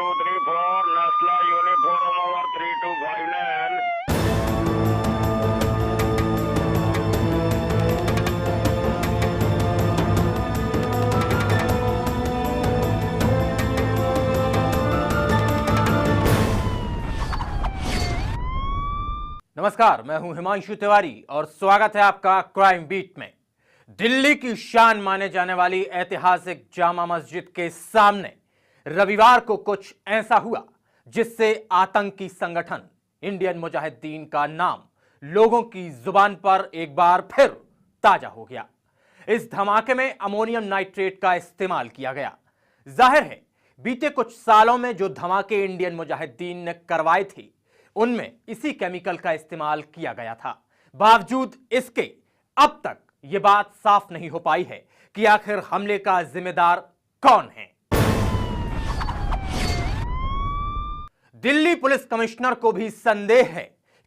2, 3, 4, Nestle uniform over 3259. नमस्कार, मैं हूं हिमांशु तिवारी और स्वागत है आपका क्राइम बीट में। दिल्ली की शान माने जाने वाली ऐतिहासिक जामा मस्जिद के सामने रविवार को कुछ ऐसा हुआ जिससे आतंकी संगठन इंडियन मुजाहिदीन का नाम लोगों की जुबान पर एक बार फिर ताजा हो गया। इस धमाके में अमोनियम नाइट्रेट का इस्तेमाल किया गया। जाहिर है, बीते कुछ सालों में जो धमाके इंडियन मुजाहिदीन ने करवाए थे उनमें इसी केमिकल का इस्तेमाल किया गया था। बावजूद इसके अब तक यह बात साफ नहीं हो पाई है कि आखिर हमले का जिम्मेदार कौन है। दिल्ली पुलिस कमिश्नर को भी संदेह है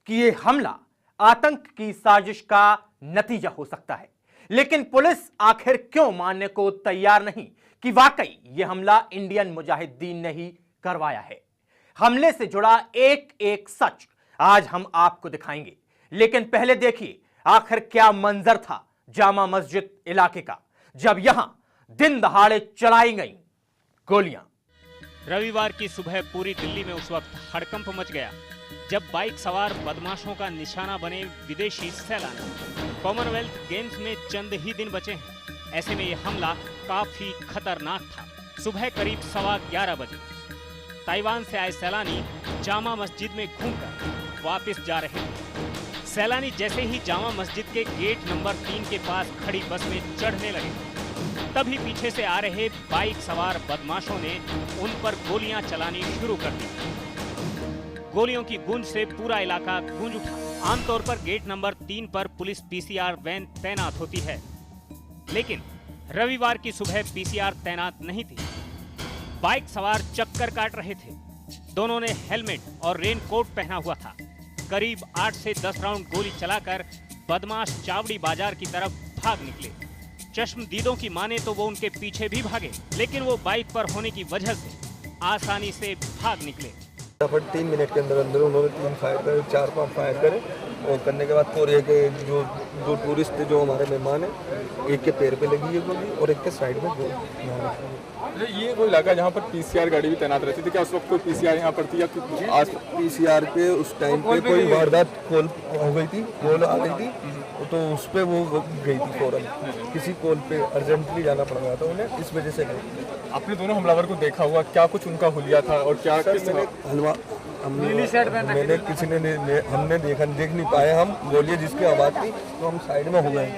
कि यह हमला आतंक की साजिश का नतीजा हो सकता है, लेकिन पुलिस आखिर क्यों मानने को तैयार नहीं कि वाकई यह हमला इंडियन मुजाहिदीन ने ही करवाया है। हमले से जुड़ा एक एक सच आज हम आपको दिखाएंगे, लेकिन पहले देखिए आखिर क्या मंजर था जामा मस्जिद इलाके का जब यहां दिन दहाड़े चलाई गई गोलियां। रविवार की सुबह पूरी दिल्ली में उस वक्त हड़कंप मच गया जब बाइक सवार बदमाशों का निशाना बने विदेशी सैलानी। कॉमनवेल्थ गेम्स में चंद ही दिन बचे हैं, ऐसे में यह हमला काफी खतरनाक था। सुबह करीब 11:15 बजे ताइवान से आए सैलानी जामा मस्जिद में घूमकर वापस जा रहे थे। सैलानी जैसे ही जामा मस्जिद के गेट नंबर 3 के पास खड़ी बस में चढ़ने लगे, तभी पीछे से आ रहे बाइक सवार बदमाशों ने उन पर गोलियां चलानी शुरू कर दी। गोलियों की गूंज से पूरा इलाका गूंज उठा। आमतौर पर गेट नंबर 3 पर पुलिस पीसीआर वैन तैनात होती है, लेकिन रविवार की सुबह पीसीआर तैनात नहीं थी। बाइक सवार चक्कर काट रहे थे। दोनों ने हेलमेट और रेनकोट पहना हुआ था। करीब 8 से 10 राउंड गोली चलाकर बदमाश चावड़ी बाजार की तरफ भाग निकले। चश्मदीदों की माने तो वो उनके पीछे भी भागे, लेकिन वो बाइक पर होने की वजह से आसानी से भाग निकले। 3 मिनट के अंदर अंदर उन्होंने 3 फायर करे, 4-5 फायर करे और करने के बाद कोरिया के जो 2 टूरिस्ट थे, जो हमारे मेहमान हैं, एक के पैर पे लगी है गोली और एक के साइड में गोली। ये वो इलाका जहाँ पर पीसीआर गाड़ी भी तैनात रहती थी, क्या उस वक्त कोई पीसीआर यहाँ पर थी या आज पीसीआर पे उस टाइम पे कोई वारदात कॉल हो गई थी, कॉल आ गई थी, तो उस पर वो गई थी फौरन। किसी कॉल पे अर्जेंटली जाना पड़ गया था उन्हें, इस वजह से गई। आपने दोनों हमलावर को देखा हुआ, क्या कुछ उनका हुलिया था और क्या मैंने किसी ने हमने देख नहीं पाए। हम गोलियां जिसकी आवाज़ थी तो हम साइड में हो गए,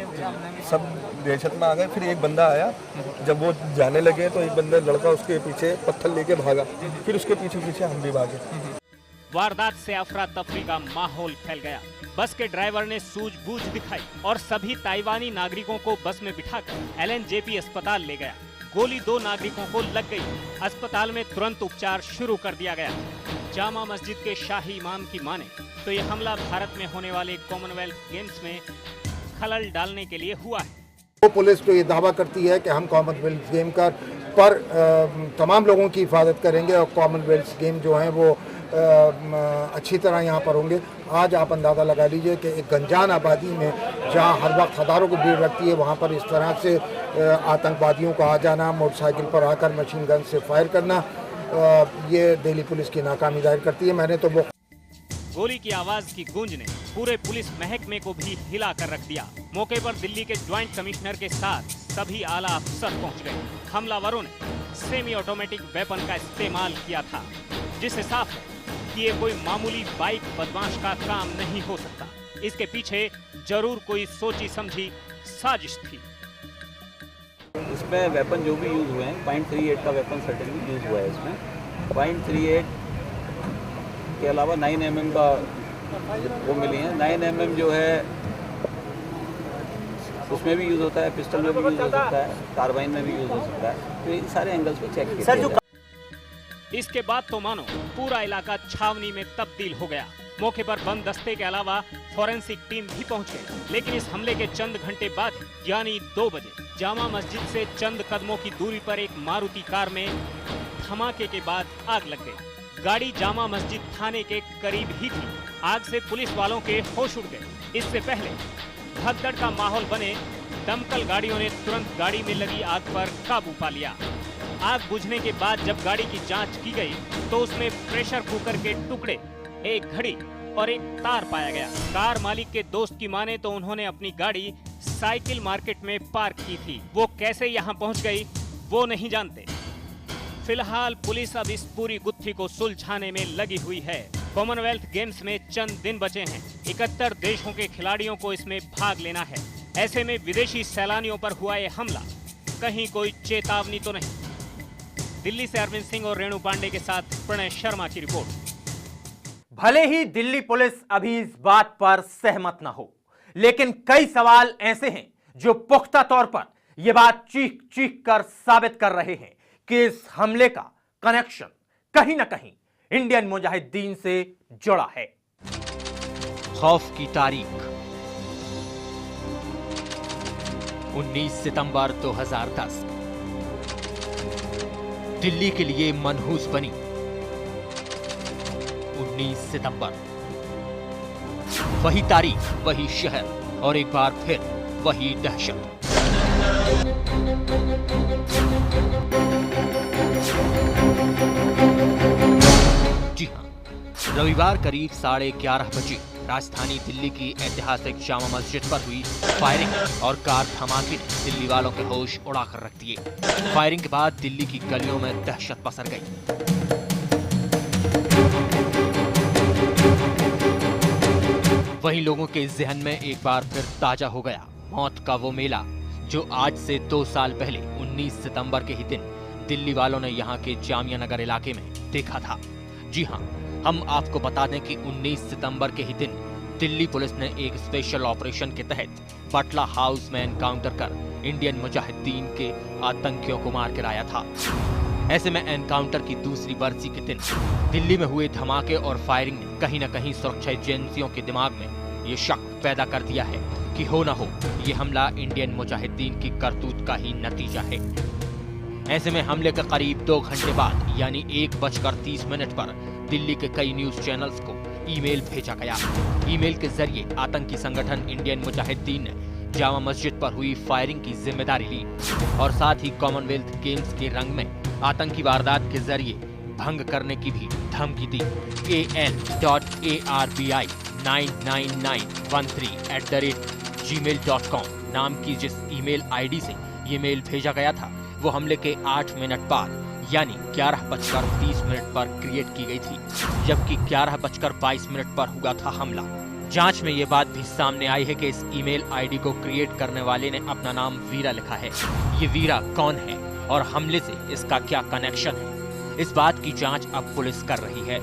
सब दहशत में आ गए। फिर एक बंदा आया, जब वो जाने लगे तो एक बंदा लड़का उसके पीछे पत्थर लेके भागा, फिर उसके पीछे पीछे हम भी भागे। वारदात से अफरा तफरी का माहौल फैल गया। बस के ड्राइवर ने सूझबूझ दिखाई और सभी ताइवानी नागरिकों को बस में बिठाकर एलएनजेपी अस्पताल ले गया। गोली 2 नागरिकों को लग गई। अस्पताल में तुरंत उपचार शुरू कर दिया गया। जामा मस्जिद के शाही इमाम की माने तो यह हमला भारत में होने वाले कॉमनवेल्थ गेम्स में खलल डालने के लिए हुआ है। तो पुलिस तो ये दावा करती है कि हम कॉमनवेल्थ गेम का पर तमाम लोगों की हिफाजत करेंगे और कॉमनवेल्थ गेम जो हैं वो अच्छी तरह यहाँ पर होंगे। आज आप अंदाज़ा लगा लीजिए कि एक गंजान आबादी में जहाँ हर वक्त हज़ारों की भीड़ लगती है, वहाँ पर इस तरह से आतंकवादियों को आ जाना, मोटरसाइकिल पर आकर मशीन गन से फायर करना, ये दिल्ली पुलिस की नाकामी जाहिर करती है। मैंने तो वो गोली की आवाज की गूंज ने पूरे पुलिस महकमे को भी हिला कर रख दिया। मौके पर दिल्ली के ज्वाइंट कमिश्नर के साथ सभी आला अफसर पहुंच गए। हमलावरों ने सेमी ऑटोमेटिक वेपन का इस्तेमाल किया था, जिससे साफ है कि ये कोई मामूली बाइक बदमाश का काम नहीं हो सकता। इसके पीछे जरूर कोई सोची समझी साजिश थी। इसमें वेपन जो भी यूज़ हुए हैं, .38 का वेपन सर्टेनली यूज़ हुआ है इसमें। .38 के अलावा 9mm का वो मिली है। 9mm जो है उसमें भी यूज़ होता है, पिस्टल में भी यूज़ हो सकता है, कार्बाइन में भी यूज़ हो सकता है। तो इन सारे एंगल्स पे चेक किया। इसके बाद तो मानो पूरा इलाका छावनी में तब्दील हो गया। मौके पर बंद दस्ते के अलावा फॉरेंसिक टीम भी पहुंच गई। लेकिन इस हमले के चंद घंटे बाद यानी 2 बजे जामा मस्जिद से चंद कदमों की दूरी पर एक मारुति कार में धमाके के बाद आग लग गई। गाड़ी जामा मस्जिद थाने के करीब ही थी। आग से पुलिस वालों के होश उड़ गए। इससे पहले भगदड़ का माहौल बने दमकल गाड़ियों ने तुरंत गाड़ी में लगी आग पर काबू पा लिया। आग बुझने के बाद जब गाड़ी की जांच की गई तो उसमें प्रेशर कुकर के टुकड़े, एक घड़ी और एक तार पाया गया। कार मालिक के दोस्त की माने तो उन्होंने अपनी गाड़ी साइकिल मार्केट में पार्क की थी। वो कैसे यहाँ पहुँच गई वो नहीं जानते। फिलहाल पुलिस अब इस पूरी गुत्थी को सुलझाने में लगी हुई है। कॉमनवेल्थ गेम्स में चंद दिन बचे हैं। 71 देशों के खिलाड़ियों को इसमें भाग लेना है। ऐसे में विदेशी सैलानियों पर हुआ ये हमला कहीं कोई चेतावनी तो नहीं। दिल्ली से अरविंद सिंह और रेणु पांडे के साथ प्रणय शर्मा की रिपोर्ट। भले ही दिल्ली पुलिस अभी इस बात पर सहमत न हो, लेकिन कई सवाल ऐसे हैं जो पुख्ता तौर पर यह बात चीख चीख कर साबित कर रहे हैं कि इस हमले का कनेक्शन कहीं ना कहीं इंडियन मुजाहिदीन से जुड़ा है। खौफ की तारीख 19 सितंबर 2010 दिल्ली के लिए मनहूस बनी। 19 सितंबर, वही तारीख, वही शहर और एक बार फिर वही दहशत। जी हां, रविवार करीब 11:30 बजे राजधानी दिल्ली की ऐतिहासिक जामा मस्जिद पर हुई फायरिंग और कार धमाके ने दिल्ली वालों के होश उड़ाकर रख दिए। फायरिंग के बाद दिल्ली की गलियों में दहशत पसर गई। वहीं लोगों के जहन में एक बार फिर ताजा हो गया मौत का वो मेला जो आज से 2 साल पहले 19 सितंबर के ही दिन दिल्ली वालों ने यहाँ के जामिया नगर इलाके में देखा था। जी हां, हम आपको बता दें कि 19 सितंबर के ही दिन दिल्ली पुलिस ने एक स्पेशल ऑपरेशन के तहत बटला हाउस में एनकाउंटर कर इंडियन मुजाहिदीन के आतंकियों को मार गिराया था। ऐसे में एनकाउंटर की दूसरी बरसी के दिन दिल्ली में हुए धमाके और फायरिंग ने कहीं न कहीं सुरक्षा एजेंसियों के दिमाग में ये शक पैदा कर दिया है कि हो न हो ये हमला इंडियन मुजाहिदीन की करतूत का ही नतीजा है। ऐसे में हमले के करीब 2 घंटे बाद यानी 1:30 पर दिल्ली के कई न्यूज चैनल्स को ईमेल भेजा गया। ईमेल के जरिए आतंकी संगठन इंडियन मुजाहिदीन ने जामा मस्जिद पर हुई फायरिंग की जिम्मेदारी ली और साथ ही कॉमनवेल्थ गेम्स के रंग में आतंकी वारदात के जरिए भंग करने की भी धमकी दी। al.arbi99913@gmail.com नाम की जिस ईमेल आईडी से ये मेल भेजा गया था वो हमले के 8 मिनट बाद यानी 11:30 पर क्रिएट की गई थी, जबकि 11:22 पर हुआ था हमला। जांच में ये बात भी सामने आई है कि इस ईमेल आईडी को क्रिएट करने वाले ने अपना नाम वीरा लिखा है। ये वीरा कौन है और हमले से इसका क्या कनेक्शन है, इस बात की जांच अब पुलिस कर रही है।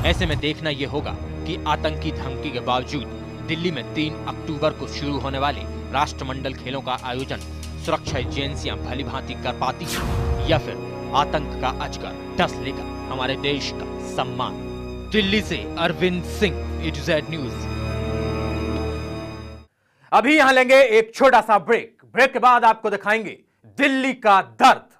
ऐसे में देखना ये होगा कि आतंकी धमकी के बावजूद दिल्ली में 3 अक्टूबर को शुरू होने वाले राष्ट्रमंडल खेलों का आयोजन सुरक्षा एजेंसियां भली भांति कर पाती हैं या फिर आतंक का अजगर डस लेगा हमारे देश का सम्मान। दिल्ली से अरविंद सिंह, A2Z न्यूज। अभी यहां लेंगे एक छोटा सा ब्रेक के बाद आपको दिखाएंगे दिल्ली का दर्द।